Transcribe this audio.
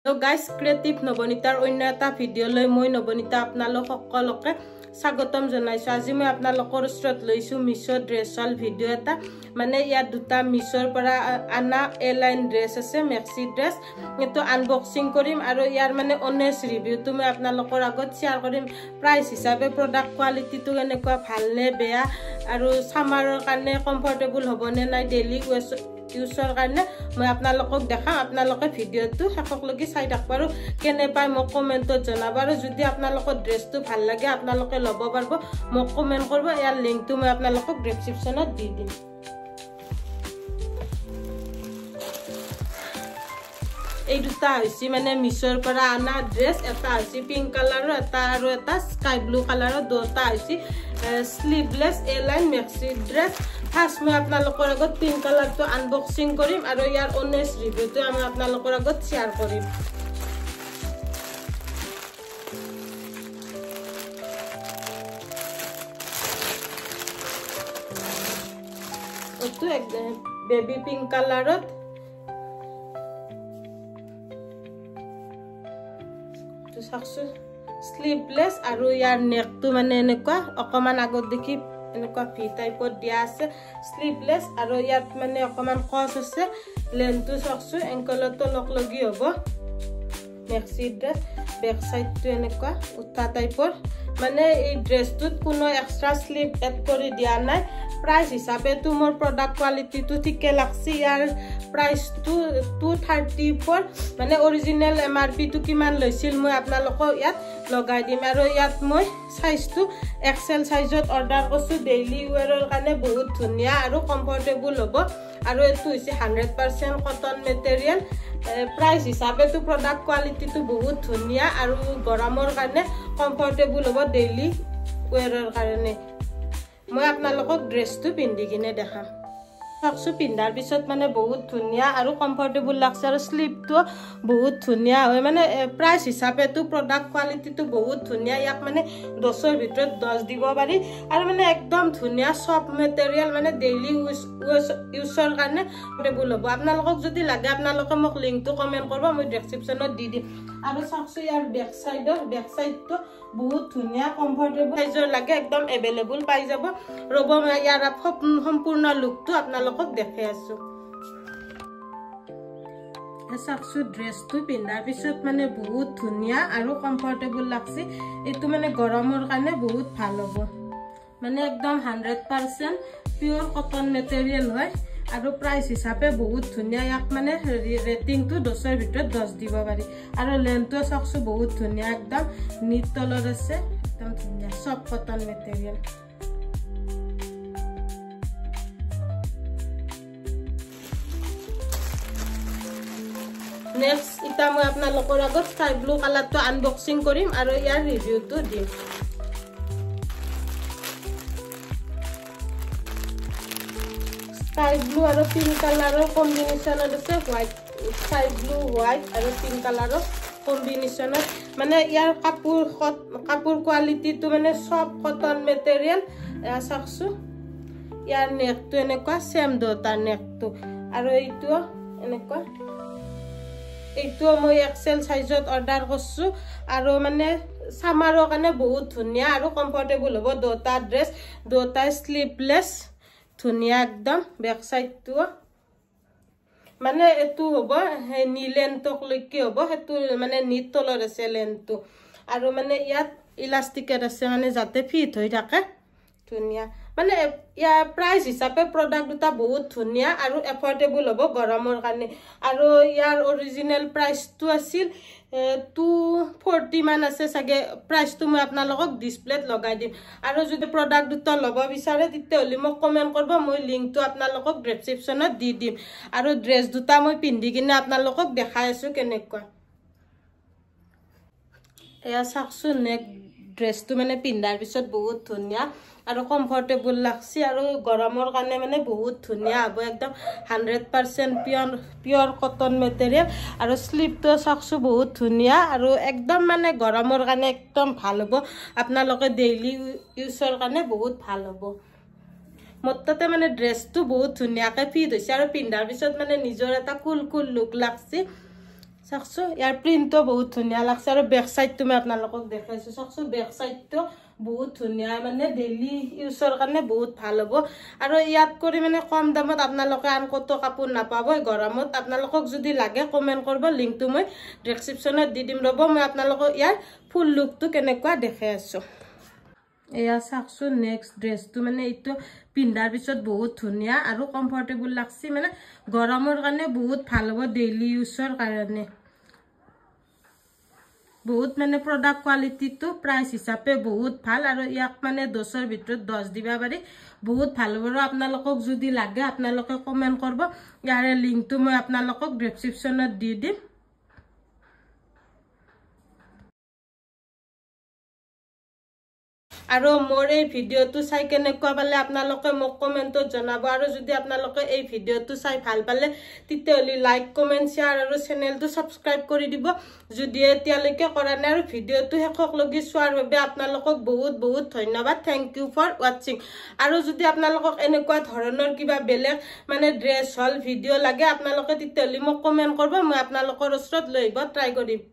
So guys, creative Nobonitar অন্য এটা video লৈ মই নবনিতা আপোনালোক সকলোকে স্বাগতম জনাইছো। আজি মই আপোনালোকৰ ওচৰত লৈছো মিছো ড্ৰেছৰ ভিডিও এটা। মানে ইয়াত দুটা মিছোৰ পৰা আনা এ লাইন ড্ৰেছ আছে, মেক্সি ড্ৰেছ। এটো আনবক্সিং কৰিম আৰু ইয়াৰ মানে অনেষ্ট ৰিভিউটো মই আপোনালোকৰ আগত শেয়াৰ কৰিম। প্ৰাইস হিচাপে প্ৰডাক্ট কোৱালিটিটো কেনেকুৱা, ভাল নে বেয়া, আৰু সামাৰৰ কাৰণে কমফৰ্টেবল হ'ব নে নাই, ডেইলি ইউজৰ কাৰণে মই আপোনালোকক দেখাম। আপোনালোকে ভিডিওটো শেষলৈকে চাই থাকব আৰু কেনে পাই মোক কমেন্টত জনাব। আৰু যদি আপোনালোকৰ ড্ৰেছটো ভাল লাগে আপোনালোকে ল'ব পাৰিব, মোক কমেন্ট কৰিব। ইয়াৰ লিংকটো মই আপোনালোকক ডেসক্ৰিপচনত দি দিম। এই দুটা হৈছে মানে মিছোৰ পৰা আনা ড্ৰেছ। এটা হৈছে পিংক কালাৰৰ, এটা আৰু এটা স্কাই ব্লু কালাৰৰ। দুটা হৈছে স্লিভলেস এ লাইন মেক্সি ড্ৰেছ। ফাৰ্স্ট মই আপোনালোকৰ আগত পিংক কালাৰটো আনবক্সিং কৰিম আৰু ইয়াৰ অনেষ্ট ৰিভিউটো আমি আপোনালোকৰ আগত শেয়াৰ কৰিম। এইটো একদম বেবি পিংক কালাৰত। তো চাকছো স্লিভলেস আৰু ইয়াৰ নেকটো মানে এনেকুৱা অকমান আগত দেখি এনেকুৱা ভি টাইপত দিয়া আছে, স্লিভলেস। আৰু ইয়াত মানে অকমান কস আছে, লেন্থটো চাকছো এংকলতো লগলগি হ'ব। মেক্সি ড্ৰেছ বেক সাইডটো এনেকুৱা উঠা টাইপৰ। মানে এই ড্ৰেছটোত কোনো এক্সট্ৰা স্লিভ এড কৰি দিয়া নাই। প্ৰাইস হিচাপে তো মোৰ প্ৰডাক্ট কোৱালিটিটো ঠিকে লাগছে। ইয়াৰ প্ৰাইসটো 234, মানে অৰিজিনেল MRP টো কিমান লৈছিল মই আপোনালোকক ইয়াত লগাই দিম। আৰু ইয়াত মই সাইজটো এক্সেল সাইজত অৰ্ডাৰ কৰিছো। ডেইলি ওয়্যাৰৰ কাৰণে বহুত ধুনীয়া আৰু কমফৰ্টেবল হ'ব। আৰু এটো হৈছে 100% কটন মেটেৰিয়েল। প্ৰাইস হিচাপে তো প্ৰডাক্ট কোৱালিটিটো বহুত ধুনীয়া আৰু গৰমৰ কাৰণে কমফৰ্টেবল হ'ব, ডেইলি ওয়্যাৰৰ কাৰণে। মই আপোনালোকক ড্ৰেছটো পিন্ধি কিনে দেখাম। চাকছো পিন্ধাৰ পিছত মানে বহুত ধুনীয়া আৰু কমফৰ্টেবল লাগছে। আৰু স্লিভটো বহুত ধুনীয়া হয়। মানে প্ৰাইস হিচাপে তো প্ৰডাক্ট কোৱালিটিটো বহুত ধুনীয়া। ইয়াক মানে 10ৰ ভিতৰত 10 দিব পাৰি। আৰু মানে একদম ধুনীয়া সফট মেটেৰিয়েল, মানে ডেইলি ইউজৰ কাৰণে কমফৰ্টেবল হ'ব। আপোনালোকক যদি লাগে আপোনালোকে মোক লিংকটো কমেন্ট কৰিব, মই ডেসক্ৰিপচনত দি দিম। আৰু চাকছো ইয়াৰ বেক সাইডটো বহুত ধুনীয়া, কমফৰ্টেবল সাইজৰ লাগে একদম এভেইলেবল পাই যাব। ৰব মই ইয়াৰ সম্পূৰ্ণ লুকটো আপোনালোকক দেখাই আছো। চাকছো ড্ৰেছটো পিন্ধাৰ পিছত মানে বহুত ধুনীয়া আৰু কমফৰ্টেবল লাগছে। এইটো মানে গৰমৰ কাৰণে বহুত ভাল হ'ব। মানে একদম 100% পিওৰ কটন মেটেৰিয়েল হয়। আৰু প্ৰাইস হিচাপে বহুত ধুনীয়া। ইয়াক মানে ৰেটিংটো 10ৰ ভিতৰত 10 দিব পাৰি। আৰু লেন্থটো চাকছো বহুত ধুনীয়া, একদম নিট তলত আছে, একদম ধুনীয়া সফট কটন মেটেৰিয়েল। নেক্সট এটা মই আপোনালোকৰ আগত স্কাই ব্লু কালাৰটো আনবক্সিং কৰিম আৰু ইয়াৰ ৰিভিউটো দিম। স্কাই ব্লু আৰু পিংক কালাৰৰ কম্বিনেশ্যনত আছে। হোৱাইট, স্কাই ব্লু, হোৱাইট আৰু পিংক কালাৰৰ কম্বিনেশ্যনত। মানে ইয়াৰ কাপোৰ কোৱালিটিটো মানে সফট কটন মেটেৰিয়েল। চাকছো ইয়াৰ নেকটো এনেকুৱা সেম দুটাৰ নেকটো। আৰু এইটো এনেকুৱা, এইটো মই এক্সেল সাইজত অৰ্ডাৰ কৰিছো। আৰু মানে সামাৰৰ কাৰণে বহুত ধুনীয়া আৰু কমফৰ্টেবল হ'ব। দুটা ড্ৰেছ, দুটা স্লিভলেস, ধুনীয়া একদম। বেক সাইডটো মানে এটো হ'ব নি লেন্থক লৈকে হ'ব, হেতু মানে নিট তলৰ আছে লেন্থটো। আৰু মানে ইয়াত ইলাষ্টিকেট আছে, মানে যাতে ফিট হৈ থাকে, ধুনীয়া। মানে ইয়াৰ প্ৰাইস হিচাপে প্ৰডাক্ট দুটা বহুত ধুনীয়া আৰু এফৰ্ডেবল হ'ব গৰমৰ কাৰণে। আৰু ইয়াৰ অৰিজিনেল প্ৰাইসটো আছিল 240 মান আছে চাগে। প্ৰাইসটো মই আপোনালোকক ডিসপ্লেত লগাই দিম। আৰু যদি প্ৰডাক্ট দুটা ল'ব বিচাৰে তেতিয়াহ'লে মোক কমেন্ট কৰিব, মই লিংকটো আপোনালোকক ডেসক্ৰিপচনত দি দিম। আৰু ড্ৰেছ দুটা মই পিন্ধি কিনে আপোনালোকক দেখাই আছো কেনেকুৱা। এয়া চাকছো নেক ড্ৰেছটো মানে পিন্ধাৰ পিছত বহুত ধুনীয়া আৰু কমফৰ্টেবল লাগছে। আৰু গৰমৰ কাৰণে মানে বহুত ধুনীয়া হ'ব, একদম 100% পিওৰ কটন মেটেৰিয়েল। আৰু স্লিভটো চাকছো বহুত ধুনীয়া আৰু একদম মানে গৰমৰ কাৰণে একদম ভাল হ'ব। আপোনালোকে ডেইলি ইউজৰ কাৰণে বহুত ভাল হ'ব। মততে মানে ড্ৰেছটো বহুত ধুনীয়াকে ফিট হৈছে আৰু পিন্ধাৰ পিছত মানে নিজৰ এটা কুল লুক লাগছে। চাকছো ইয়াৰ প্ৰিণ্টটো বহুত ধুনীয়া লাগছে আৰু বেক সাইডটো মই আপোনালোকক দেখাইছো চাকছো বেক সাইডটো বহুত ধুনীয়া মানে ডেইলি ইউজৰ কাৰণে বহুত ভাল হ'ব আৰু ইয়াত কৰি মানে কম দামত আপোনালোকে আন কত কাপোৰ নাপাব গৰমত আপোনালোকক যদি লাগে কমেন্ট কৰিব লিংকটো মই ডেসক্ৰিপচনত দি দিম ৰব মই আপোনালোকক ইয়াৰ ফুল লুকটো কেনেকুৱা দেখাই আছো এয়া চাকছো নেক্সট ড্ৰেছটো মানে এইটো পিন্ধাৰ পিছত বহুত ধুনীয়া আৰু কমফৰ্টেবল লাগছি মানে গৰমৰ কাৰণে বহুত ভাল হ'ব ডেইলি ইউজৰ কাৰণে বহুত মানে প্ৰডাক্ট কোৱালিটিটো প্ৰাইস হিচাপে বহুত ভাল আৰু ইয়াক মানে 10ৰ ভিতৰত 10 দিবা পাৰি বহুত ভাল হ'ব আপোনালোকক যদি লাগে আপোনালোকে কমেন্ট কৰিব ইয়াৰে লিংকটো মই আপোনালোকক ডেসক্ৰিপচনত দি দিম আৰু মোৰ এই ভিডিওটো চাই কেনেকুৱা পালে আপোনালোকে মোক কমেন্টত জনাব আৰু যদি আপোনালোকে এই ভিডিওটো চাই ভাল পালে তেতিয়াহলে লাইক কমেন্ট শেয়াৰ আৰু চেনেলটো সাবস্ক্ৰাইব কৰি দিব যদি এতিয়ালৈকে কৰা নাই আৰু ভিডিওটো শেষক লগি চোৱাৰ বাবে আপোনালোকক বহুত বহুত ধন্যবাদ থ্যাংক ইউ ফৰ ওয়াচিং আৰু যদি আপোনালোকক এনেকুৱা ধৰণৰ কিবা বেলেগ মানে ড্ৰেছ হল ভিডিও লাগে আপোনালোকে তেতিয়াহলে মোক কমেন্ট কৰিব মই আপোনালোকৰ ওচৰত লৈ আহিব ট্ৰাই কৰিম